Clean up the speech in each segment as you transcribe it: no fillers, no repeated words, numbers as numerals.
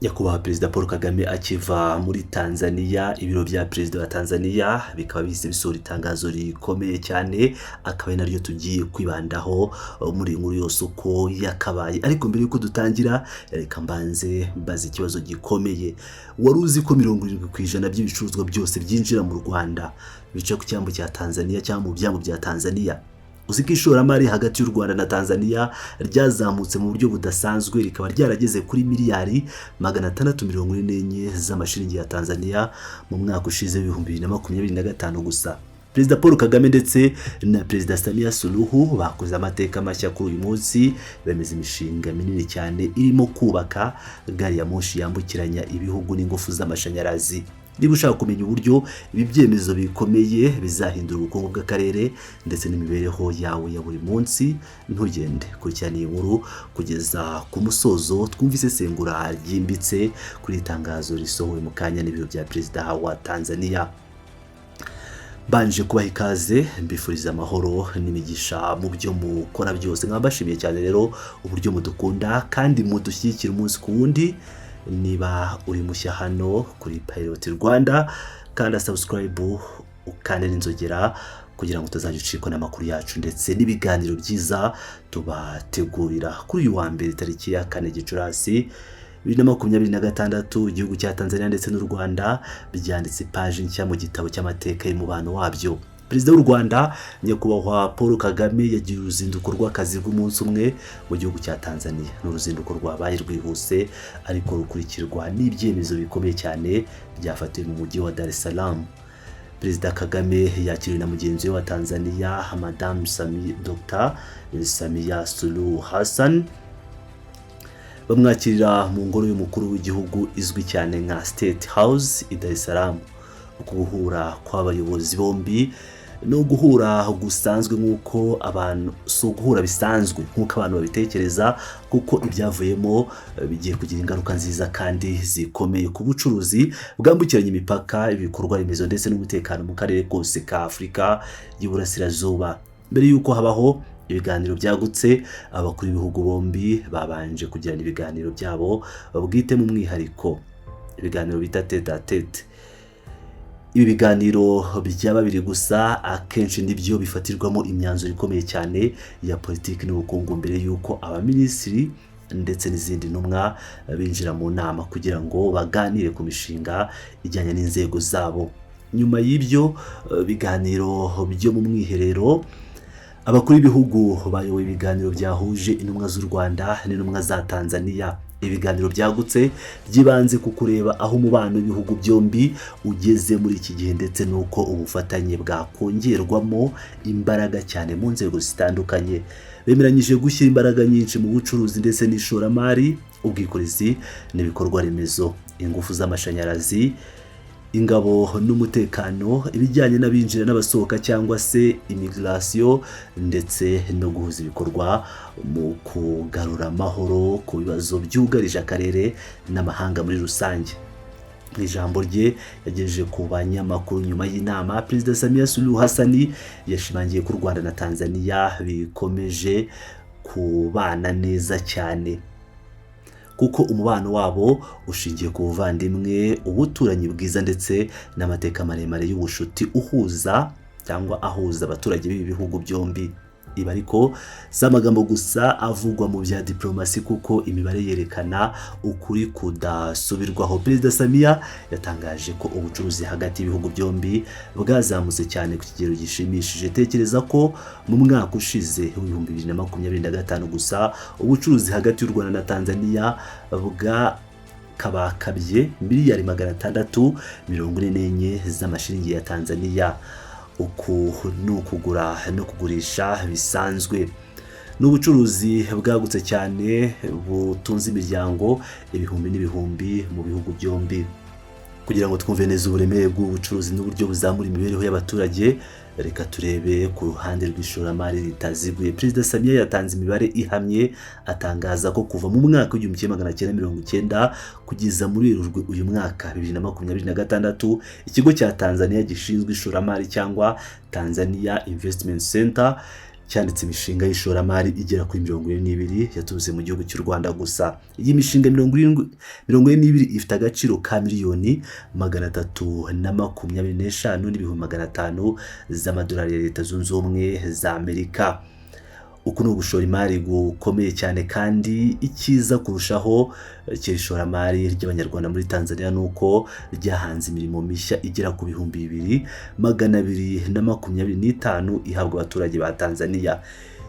Nyakubahwa Perezida Paul Kagame akiva muri Tanzania, ibiro bya Perezida wa Tanzania bikaba bise bisohora itangazo rikomeye cyane, akaba naryo tugiye kwibandaho muri nkuru yose uko yakabaye. Ariko mbere yuko dutangira, reka mbanze mbaza ikibazo gikomeye. Wari uzi ko 70% by'ibicuruzwa byose byinjira mu Rwanda bica ku cyambu cya Tanzania cyangwa mu byambu bya Tanzania? Uzi ko ishoramari hagati y'u Rwanda na Tanzania ryazamutse mu buryo budasanzwe, rikaba ryarageze kuri miliyari 644 z'amashiringi ya Tanzania mu mwaka ushize 2025 gusa. Perezida Paul Kagame ndetse na Perezida Samia Suluhu bakoze amateka mashya kuri uyu munsi, bemeza imishinga minini cyane irimo kubaka gari ya moshi yambukiranya ibihugu n'ingufu z'amashanyarazi. Niba ushaka kumenya uburyo ibi byemezo bikomeye bizahindura ubukungu bw'akarere ndetse n'imibereho yawe ya buri munsi, ntugende kurikirana iyi nkuru kugeza ku musozo. Twumva isesengura ryimbitse kuri itangazo risohowe mu kanya n'ibiro bya Perezida wa Tanzania. Banje kubaha ikaze, mbifuriza amahoro n'imigisha mu byo mukora byose. Nkabashimiye cyane rero uburyo mudukunda kandi mudushyigikira umunsi ku wundi. Niba uri mushya hano kuri Pilot Rwanda, kanda subscribe ukande n'inzogera kugira ngo utazajya ucikwa n'amakuru yacu ndetse n'ibiganiro byiza tubategurira. Kuri uyu wa mbere tariki ya 4 Gicurasi 2026, igihugu cya Tanzania ndetse n'u Rwanda byanditse page nshya mu gitabo cy'amateka y'umubano wabyo. Perezida w'u Rwanda Nyakubahwa Paul Kagame yagiye uruzinduko rw'akazi rw'umunsi umwe mu gihugu cya Tanzania. N'uruzinduko rwabaye rwihuse ariko rukurikirwa n'ibyemezo bikomeye cyane byafatiwe mu mujyi wa Dar es Salaam. Perezida Kagame yakiriwe na mugenzi we wa Tanzania Madame Dr. Samia Suluhu Hassan, bamwakirira mu ngoro y'umukuru w'igihugu izwi cyane nka State House i Dar es Salaam. Guhura kw'abayobozi bombi no guhura gusanzwe nk'uko abantu guhura bisanzwe nk'uko abantu babitekereza, kuko ibyavuyemo bigiye kugira ingaruka nziza kandi zikomeye ku bucuruzi bwambukiranya imipaka, ibikorwa remezo ndetse n'umutekano mu karere kose ka Afurika y'Iburasirazuba. Mbere y'uko habaho ibiganiro byagutse, abakuru b'ibihugu bombi babanje kugirana ibiganiro byabo bwite mu mwihariko, ibiganiro bita tete a tete. Ibi biganiro byaba biri gusa akenshi nibyo bifatirwamo imyanzuro ikomeye cyane ya politiki n'ubukungu mbere y'uko abaminisitiri ndetse n'izindi ntumwa binjira mu nama kugira ngo baganire ku mishinga ijyanye n'inzego zabo. Nyuma y'ibyo biganiro byo mu mwiherero, abakuru b'ibihugu bayoboye ibiganiro byahuje intumwa z'u Rwanda n'intumwa za Tanzania. Ibiganiro byagutse byibanze ku kureba aho umubano w'ibihugu byombi ugeze muri iki gihe ndetse n'uko ubufatanye bwakongerwamo imbaraga cyane mu nzego zitandukanye. Bemeranyije gushyira imbaraga nyinshi mu bucuruzi ndetse n'ishoramari, ubwikorezi n'ibikorwa remezo, ingufu z'amashanyarazi, ingabo n'umutekano, ibijyanye n'abinjira n'abasohoka cyangwa se immigration, ndetse no guhuza ibikorwa mu kugarura amahoro ku bibazo byugarije akarere n'amahanga muri rusange. Mu ijambo rye yagejeje ku banyamakuru nyuma y'inama, Perezida Samia Suluhu Hassan yashimangiye ko u Rwanda na Tanzania bikomeje kubana neza cyane, kuko umubano wabo ushingiye ku buvandimwe, ubuturanyi bwiza ndetse n'amateka maremare y'ubushuti ahuza abaturage b'ibi bihugu byombi. Ibi ariko si amagambo gusa avugwa mu bya diplomasi, kuko imibare yerekana ukuri kudasubirwaho. Perezida Samia yatangaje ko ubucuruzi hagati y'ibihugu byombi bwazamutse cyane ku kigero gishimishije. Tekereza ko mu mwaka ushize 2025 gusa ubucuruzi hagati y'u Rwanda na Tanzania bwakabakabye miliyari 644 z'amashiringi ya Tanzania. Uku ni ukugura no kugurisha bisanzwe. N'ubucuruzi bwagutse cyane butunze imiryango ibihumbi n'ibihumbi mu bihugu byombi. Kugira ngo twumve neza uburemere bw'ubucuruzi n'uburyo buzamura imibereho y'abaturage, reka turebe ku ruhande rw'ishoramari ritaziguye. Perezida Samia yatanze imibare ihamye, atangaza ko kuva mu mwaka w'1990 kugeza muri uyu mwaka 2026, ikigo cya Tanzania gishinzwe ishoramari cyangwa Tanzania Investment Center cyanditse imishinga y'ishoramari igera kuri 42 yaturutse mu gihugu cy'u Rwanda gusa. Iyi mishinga 42 ifite agaciro ka miliyoni 325,500 z'amadolari ya Leta Zunze Ubumwe za Amerika. Uku ni ugushora imari gukomeye cyane, kandi icyiza kurushaho cy'ishoramari ry'Abanyarwanda muri Tanzania nuko ryahanze imirimo mishya igera ku 2,225 ihabwa abaturage ba Tanzania.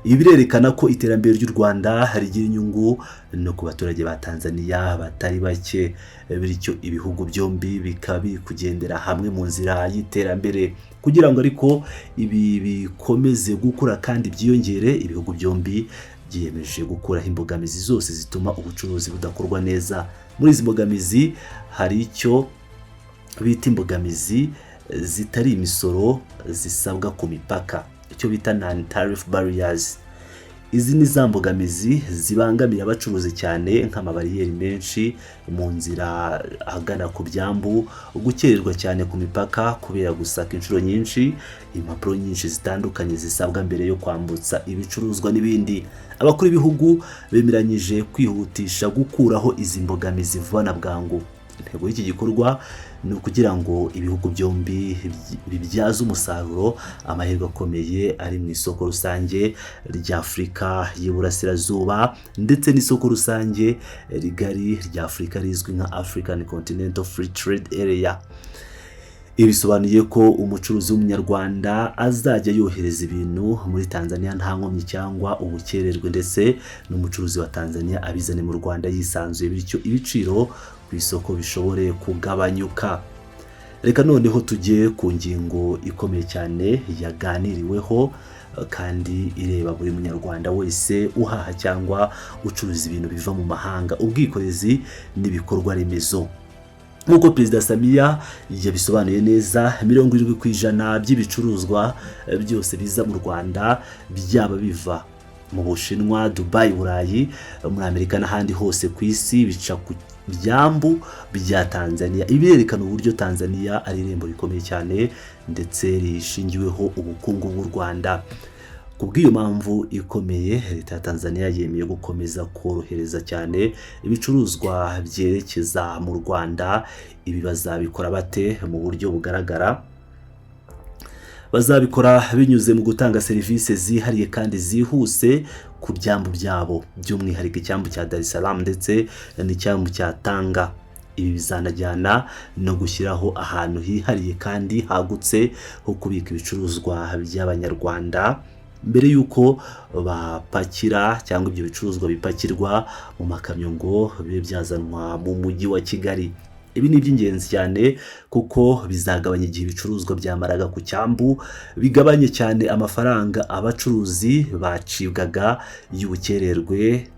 Ibi birerekana ko iterambere ry'u Rwanda rigira inyungu no ku baturage ba Tanzania batari bake, bityo ibihugu byombi bikabi kugendera hamwe mu nzira y'iterambere. Kugira ngo ariko ibi bikomeze gukura kandi byiyongere, ibihugu byombi byiyemeje gukuraho imbogamizi zose zituma ubucuruzi budakorwa neza. Muri izi mbogamizi hari icyo bita imbogamizi zitari imisoro zisabwa ku mipaka, icyo bita non-tariff barriers. Izi ni za mbogamizi zibangamira abacuruzi cyane, nk'amabariyeri menshi mu nzira agana ku byambu, gukererwa cyane ku mipaka kubera gusaka inshuro nyinshi, impapuro nyinshi zitandukanye zisabwa mbere yo kwambutsa ibicuruzwa n'ibindi. Abakuru b'ibihugu bemeranyije kwihutisha gukuraho izi mbogamizi vuba na bwangu. Intego y'iki gikorwa ni ukugira ngo ibihugu byombi bibyaze umusaruro amahirwe akomeye ari mu isoko rusange rya Afurika y'Iburasirazuba ndetse n'isoko rusange rigari rya Afurika rizwi nka African Continental Free Trade Area. Ibi bisobanuye ko umucuruzi w'umunyarwanda azajya yohereza ibintu muri Tanzania nta nkomyi cyangwa ubukererwe, ndetse n'umucuruzi wa Tanzania abizane mu Rwanda yisanzuye, bityo ibiciro ku isoko bishobore kugabanyuka. Reka noneho tujye ku ngingo ikomeye cyane yaganiriweho kandi ireba buri munyarwanda wese uhaha cyangwa ucuruza ibintu biva mu mahanga, ubwikorezi n'ibikorwa remezo. Nk'uko Perezida Samia yabisobanuye neza, 70% by'ibicuruzwa byose biza mu Rwanda byaba biva mu Bushinwa, Dubai, Burayi, muri Amerika n'ahandi hose ku isi bica ku byambu bya Tanzania. Ibi birerekana uburyo Tanzania ari irembo rikomeye cyane ndetse rishingiweho ubukungu bw'u Rwanda. Kubw'iyo mpamvu ikomeye, Leta ya Tanzania yemeye gukomeza korohereza cyane ibicuruzwa byerekeza mu Rwanda. Ibi bazabikora bate? Mu buryo bugaragara, bazabikora binyuze mu gutanga serivisi zihariye kandi zihuse ku byambu byabo, by'umwihariko icyambu cya Dar es Salaam ndetse n'icyambu cya Tanga. Ibi bizanajyana no gushyiraho ahantu hihariye kandi hagutse ho kubika ibicuruzwa by'Abanyarwanda mbere yuko bapakira cyangwa ibyo bicuruzwa bipakirwa mu makamyo ngo bibe byazanwa mu mujyi wa Kigali. Ibi ni iby'ingenzi cyane kuko bizagabanya igihe ibicuruzwa byamaraga ku cyambu, bigabanye cyane amafaranga abacuruzi bacibwaga y'ubukererwe.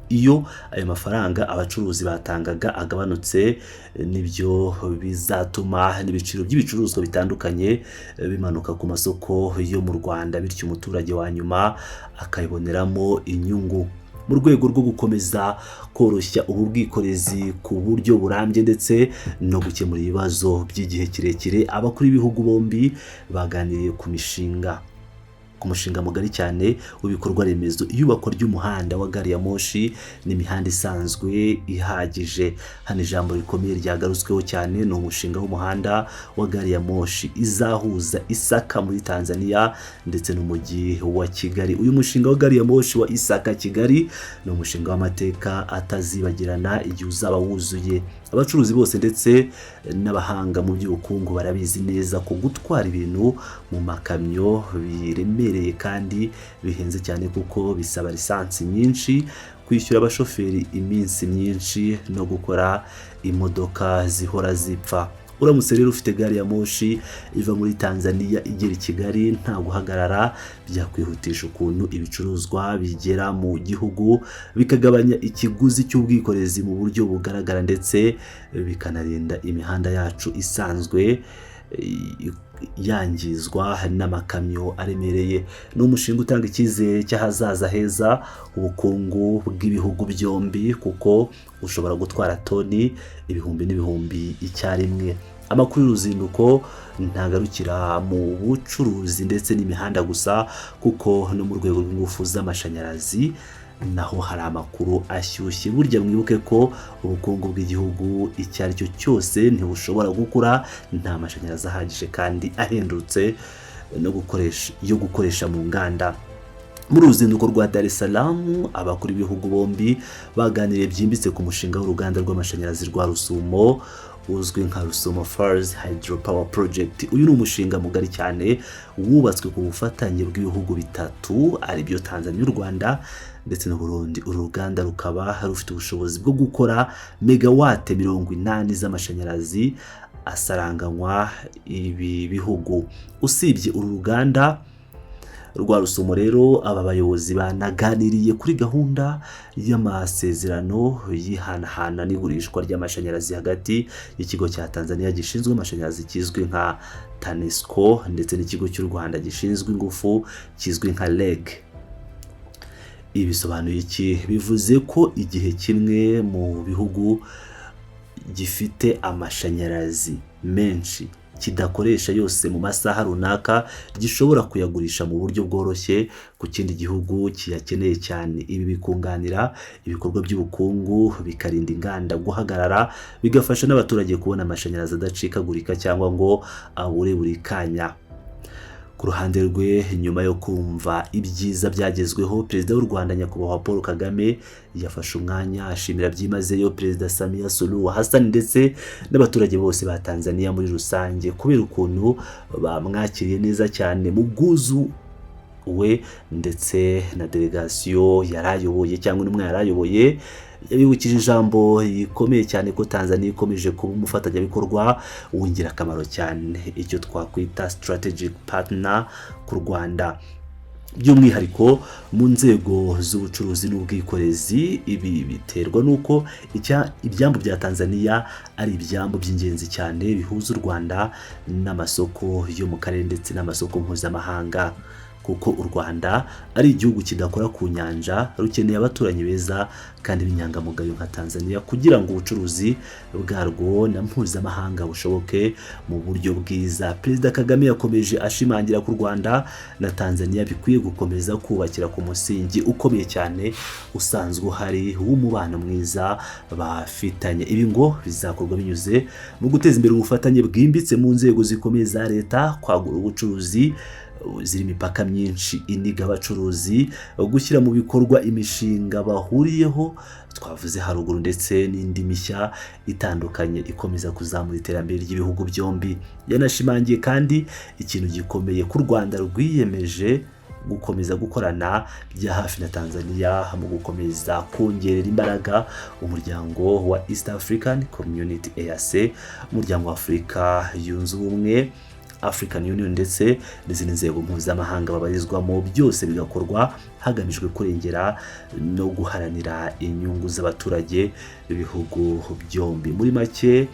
Iyo ayo mafaranga abacuruzi batangaga agabanutse, nibyo bizatuma n'ibiciro by'ibicuruzwa bitandukanye bimanuka ku masoko yo mu Rwanda, bityo umuturage wa nyuma akayiboneramo inyungu. Mu rwego rwo gukomeza koroshya ubu bwikorezi ku buryo burambye ndetse no gukemura ibibazo by'igihe kirekire, abakuru b'ibihugu bombi baganiriye ku mushinga mugari cyane w'ibikorwa remezo, iyubakwa ry'umuhanda wa gari ya moshi n'imihanda isanzwe ihagije. Hano ijambo rikomeye ryagarutsweho cyane ni umushinga w'umuhanda wa gari ya moshi izahuza Isaka muri Tanzania ndetse n'umujyi wa Kigali. Uyu mushinga wa gari ya moshi wa Isaka Kigali ni umushinga w'amateka atazibagirana igihe uzaba wuzuye. Abacuruzi bose ndetse n'abahanga mu by'ubukungu barabizi neza ko gutwara ibintu mu makamyo biremereye kandi bihenze cyane, kuko bisaba lisansi nyinshi, kwishyura abashoferi iminsi myinshi no gukora imodoka zihora zipfa. Uramutse rero ufite gari ya moshi iva muri Tanzania igera i Kigali nta guhagarara, byakwihutisha ukuntu ibicuruzwa bigera mu gihugu, bikagabanya ikiguzi cy'ubwikorezi mu buryo bugaragara ndetse bikanarinda imihanda yacu isanzwe yangizwa n'amakamyo aremereye. Ni umushinga utanga icyizere cy'ahazaza heza ubukungu bw'ibihugu byombi, kuko ushobora gutwara toni ibihumbi n'ibihumbi icyarimwe. Amakuru y'uruzinduko ntagarukira mu bucuruzi ndetse n'imihanda gusa, kuko no mu rwego rw'ingufu z'amashanyarazi naho hari amakuru ashyushye. Burya mwibuke ko ubukungu bw'igihugu icyo ari cyo cyose ntibushobora gukura nta mashanyarazi ahagije kandi ahendutse yo gukoresha mu nganda. Muri uruzinduko rwa Dar es Salaam, abakuru b'ibihugu bombi baganiriye byimbitse ku mushinga w'uruganda rw'amashanyarazi rwa Rusumo uzwi nka Rusumo Falls Hydropower Project. Uyu ni umushinga mugari cyane wubatswe ku bufatanye bw'ibihugu bitatu aribyo Tanzania, u Rwanda ndetse n'u Burundi. Uru ruganda rukaba rufite ubushobozi bwo gukora megawate 80 z'amashanyarazi asaranganywa ibi bihugu. Usibye uru ruganda rwa Rusumo rero, aba bayobozi banaganiriye kuri gahunda y'amasezerano yihanahana n'igurishwa ry'amashanyarazi hagati y'ikigo cya Tanzania gishinzwe amashanyarazi kizwi nka TANESCO ndetse n'ikigo cy'u Rwanda gishinzwe ingufu kizwi nka REG. Ibi bisobanuye iki? Bivuze ko igihe kimwe mu bihugu gifite amashanyarazi menshi kidakoresha yose mu masaha runaka, gishobora kuyagurisha mu buryo bworoshye ku kindi gihugu kiyakeneye cyane. Ibi bikunganira ibikorwa by'ubukungu, bikarinda inganda guhagarara, bigafasha n'abaturage kubona amashanyarazi adacikagurika cyangwa ngo abure buri kanya. Ku ruhande rwe, nyuma yo kumva ibyiza byagezweho, Perezida w'u Rwanda Nyakubahwa Paul Kagame yafashe umwanya ashimira byimazeyo Perezida Samia Suluhu Hassan ndetse n'abaturage bose ba Tanzania muri rusange kubera ukuntu bamwakiriye neza cyane mu bwuzu we ndetse na delegasiyo yarayoboye cyangwa n'umwe yarayoboye. Yabibukije ijambo rikomeye cyane ko Tanzania ikomeje kuba umufatanyabikorwa w'ingirakamaro cyane, icyo twakwita strategic partner ku Rwanda, by'umwihariko mu nzego z'ubucuruzi n'ubwikorezi. Ibi biterwa n'uko ibyambu bya Tanzania ari ibyambu by'ingenzi cyane bihuza u Rwanda n'amasoko yo mu karere ndetse n'amasoko mpuzamahanga, kuko u Rwanda ari igihugu kidakora ku nyanja, rukeneye abaturanyi beza kandi b'inyangamugayo nka Tanzania kugira ngo ubucuruzi bwarwo na mpuzamahanga bushoboke mu buryo bwiza. Perezida Kagame yakomeje ashimangira ko u Rwanda na Tanzania bikwiye gukomeza kubakira ku musingi ukomeye cyane usanzwe uhari w'umubano mwiza bafitanye. Ibi ngo bizakorwa binyuze mu guteza imbere ubufatanye bwimbitse mu nzego zikomeye za leta, kwagura ubucuruzi ziri imipaka myinshi iniga abacuruzi, gushyira mu bikorwa imishinga bahuriyeho twavuze haruguru ndetse n'indi mishya itandukanye ikomeza kuzamura iterambere ry'ibihugu byombi. Yanashimangiye kandi ikintu gikomeye ku Rwanda rwiyemeje gukomeza gukorana bya hafi na Tanzania mu gukomeza kongerera imbaraga umuryango wa East African Community EAC, umuryango wa Afurika yunze ubumwe African Union ndetse n'izindi nzego mpuzamahanga babarizwamo, byose bigakorwa hagamijwe kurengera no guharanira inyungu z'abaturage b'ibihugu byombi. Muri make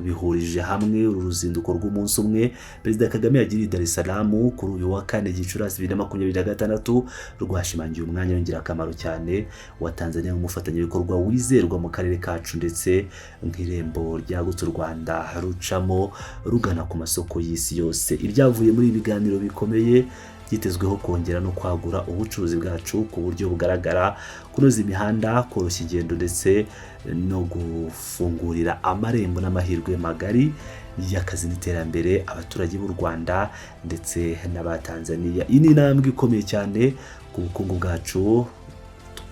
bihurije hamwe uru ruzinduko rw'umunsi umwe Perezida Kagame yagiriye Dar es Salaam kuri uyu wa 4 Gicurasi 2026, rwashimangiye umwanya w'ingirakamaro cyane wa Tanzania nk'umufatanyabikorwa wizerwa mu karere kacu ndetse nk'irembo ryagutse u Rwanda rucamo rugana ku masoko y'isi yose. Ibyavuye muri ibi biganiro bikomeye byitezweho kongera no kwagura ubucuruzi bwacu ku buryo bugaragara, kunoza imihanda, koroshya ingendo ndetse no gufungurira amarembo n'amahirwe magari y'akazi n'iterambere abaturage b'u Rwanda ndetse n'aba Tanzania. Iyi ni intambwe ikomeye cyane ku bukungu bwacu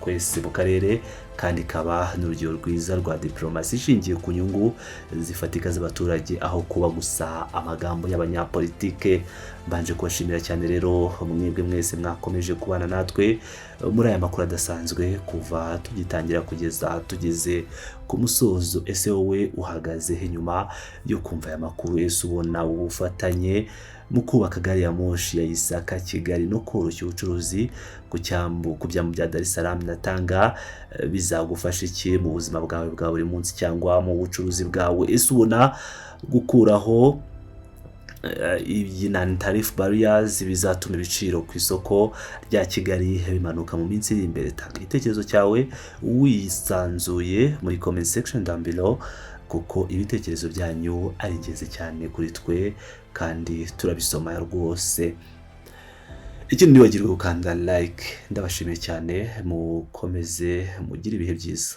twese mu karere, kandi ikaba n'urugero rwiza rwa diplomasi ishingiye ku nyungu zifatika z'abaturage aho kuba gusa amagambo y'abanyapolitike. Mbanje kubashimira cyane rero mwebwe mwese mwakomeje kubana natwe muri aya makuru adasanzwe kuva tugitangira kugeza tugeze ku musozo. Ese wowe uhagaze inyuma yo kumva aya makuru? Ese ubona ubufatanye mu kubaka gari ya moshi ya Isaka Kigali no koroshya ubucuruzi ku byambu bya Dar es Salaam na Tanga bizagufasha iki mu buzima bwawe bwa buri munsi cyangwa mu bucuruzi bwawe? Ese ubona gukuraho iyi non-tariff barriers bizatuma ibiciro ku isoko rya Kigali bimanuka mu minsi iri imbere? Tanga igitekerezo cyawe wisanzuye muri comment section down below, kuko ibitekerezo byanyu ari ingenzi cyane kuri twe kandi turabisoma rwose. Ikindi ntiwibagirwe gukanda like. Ndabashimiye cyane, mukomeze mugire ibihe byiza.